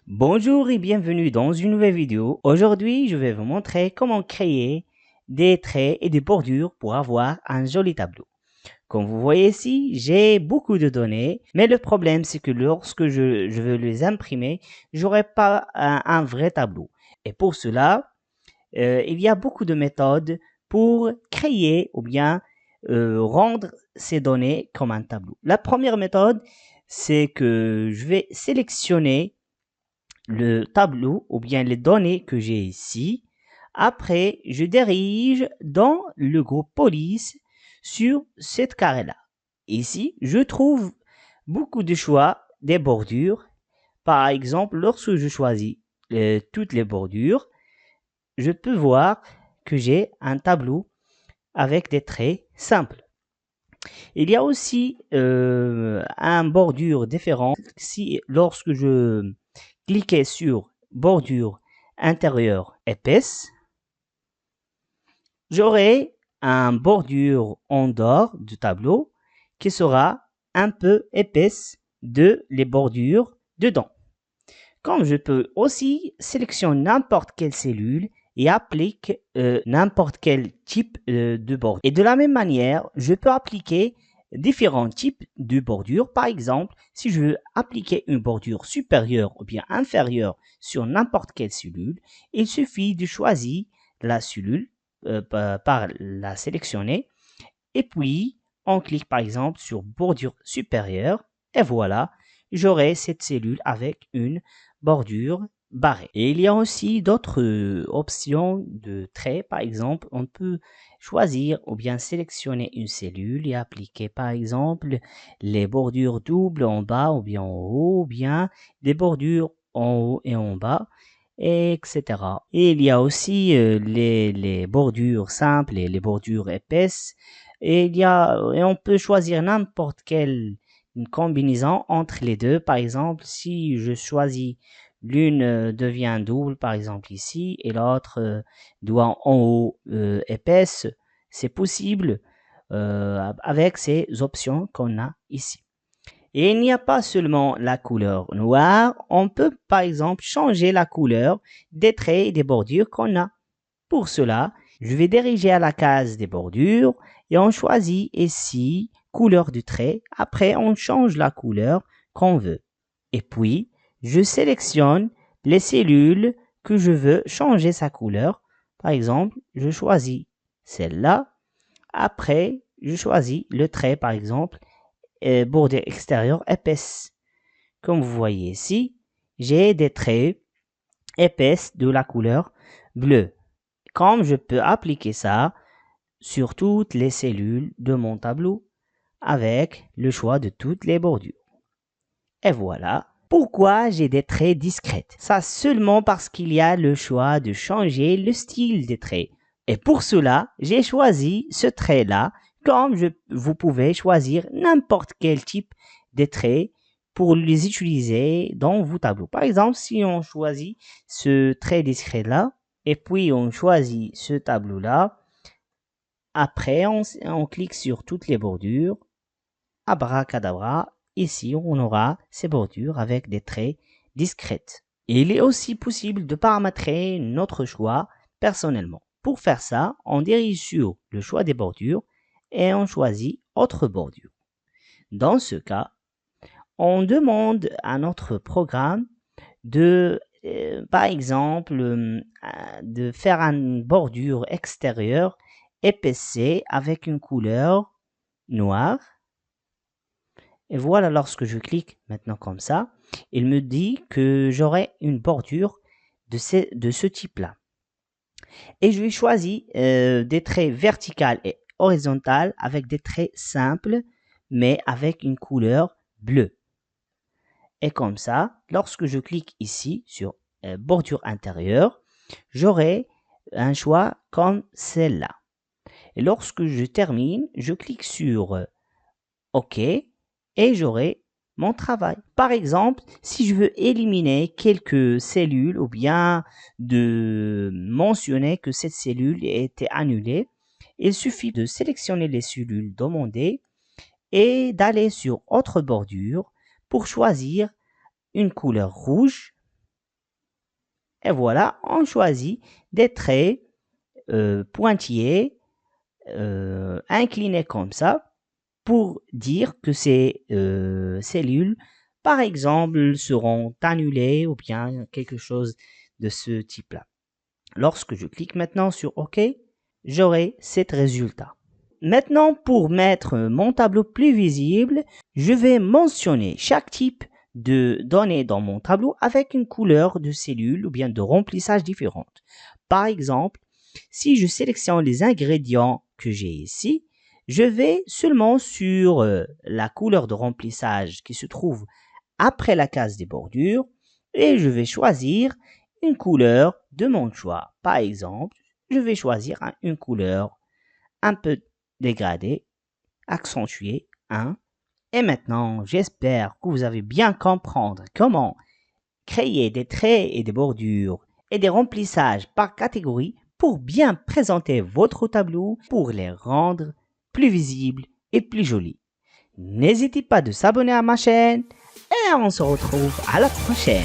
Bonjour et bienvenue dans une nouvelle vidéo. Aujourd'hui, je vais vous montrer comment créer des traits et des bordures pour avoir un joli tableau. Comme vous voyez ici, j'ai beaucoup de données, mais le problème c'est que lorsque je veux les imprimer, j'aurai pas un vrai tableau. Et pour cela, il y a beaucoup de méthodes pour créer ou bien rendre ces données comme un tableau. La première méthode, c'est que je vais sélectionner le tableau ou bien les données que j'ai ici. Après, je dirige dans le groupe police sur cette carré-là. Ici, je trouve beaucoup de choix des bordures. Par exemple, lorsque je choisis toutes les bordures, je peux voir que j'ai un tableau avec des traits simples. Il y a aussi un bordure différent. Si lorsque je cliquais sur bordure intérieure épaisse, j'aurai un bordure en dehors du tableau qui sera un peu épaisse de les bordures dedans. Comme je peux aussi sélectionner n'importe quelle cellule et applique n'importe quel type de bordure. Et de la même manière, je peux appliquer différents types de bordures. Par exemple, si je veux appliquer une bordure supérieure ou bien inférieure sur n'importe quelle cellule, il suffit de choisir la cellule par la sélectionner et puis on clique par exemple sur bordure supérieure et voilà, j'aurai cette cellule avec une bordure barrée. Et il y a aussi d'autres options de traits. Par exemple, on peut choisir ou bien sélectionner une cellule et appliquer par exemple les bordures doubles en bas ou bien en haut, ou bien des bordures en haut et en bas, etc. Et il y a aussi les bordures simples et les bordures épaisses. Et on peut choisir n'importe quelle combinaison entre les deux. Par exemple, si je choisis l'une devient double, par exemple ici, et l'autre doit en haut épaisse, c'est possible avec ces options qu'on a ici. Et il n'y a pas seulement la couleur noire, on peut par exemple changer la couleur des traits et des bordures qu'on a. Pour cela, je vais diriger à la case des bordures et on choisit ici couleur du trait. Après, on change la couleur qu'on veut. Et puis, je sélectionne les cellules que je veux changer sa couleur. Par exemple, je choisis celle-là. Après, je choisis le trait, par exemple, bordure extérieure épaisse. Comme vous voyez ici, j'ai des traits épaisses de la couleur bleue. Comme je peux appliquer ça sur toutes les cellules de mon tableau avec le choix de toutes les bordures. Et voilà pourquoi j'ai des traits discrets. Ça seulement parce qu'il y a le choix de changer le style des traits. Et pour cela, j'ai choisi ce trait-là, comme vous pouvez choisir n'importe quel type de traits pour les utiliser dans vos tableaux. Par exemple, si on choisit ce trait discret-là, et puis on choisit ce tableau-là, après on clique sur toutes les bordures, abracadabra, ici on aura ces bordures avec des traits discrètes. Et il est aussi possible de paramétrer notre choix personnellement. Pour faire ça, on dirige sur le choix des bordures et on choisit autre bordure. Dans ce cas, on demande à notre programme de, par exemple, de faire une bordure extérieure épaissée avec une couleur noire. Et voilà, lorsque je clique maintenant comme ça, il me dit que j'aurai une bordure de ce type-là. Et je vais choisir des traits verticales et horizontales avec des traits simples, mais avec une couleur bleue. Et comme ça, lorsque je clique ici sur bordure intérieure, j'aurai un choix comme celle-là. Et lorsque je termine, je clique sur OK et j'aurai mon travail. Par exemple, si je veux éliminer quelques cellules ou bien de mentionner que cette cellule a été annulée, il suffit de sélectionner les cellules demandées et d'aller sur autre bordure pour choisir une couleur rouge Et voilà, on choisit des traits pointillés, inclinés comme ça, pour dire que ces cellules, par exemple, seront annulées ou bien quelque chose de ce type-là. Lorsque je clique maintenant sur OK, j'aurai cet résultat. Maintenant, pour mettre mon tableau plus visible, je vais mentionner chaque type de données dans mon tableau avec une couleur de cellule ou bien de remplissage différente. Par exemple, si je sélectionne les ingrédients que j'ai ici, je vais seulement sur la couleur de remplissage qui se trouve après la case des bordures et je vais choisir une couleur de mon choix. Par exemple, je vais choisir une couleur un peu dégradée, accentuée, hein. Et maintenant, j'espère que vous avez bien comprendre comment créer des traits et des bordures et des remplissages par catégorie pour bien présenter votre tableau, pour les rendre plus visibles et plus jolis. N'hésitez pas de s'abonner à ma chaîne et on se retrouve à la prochaine.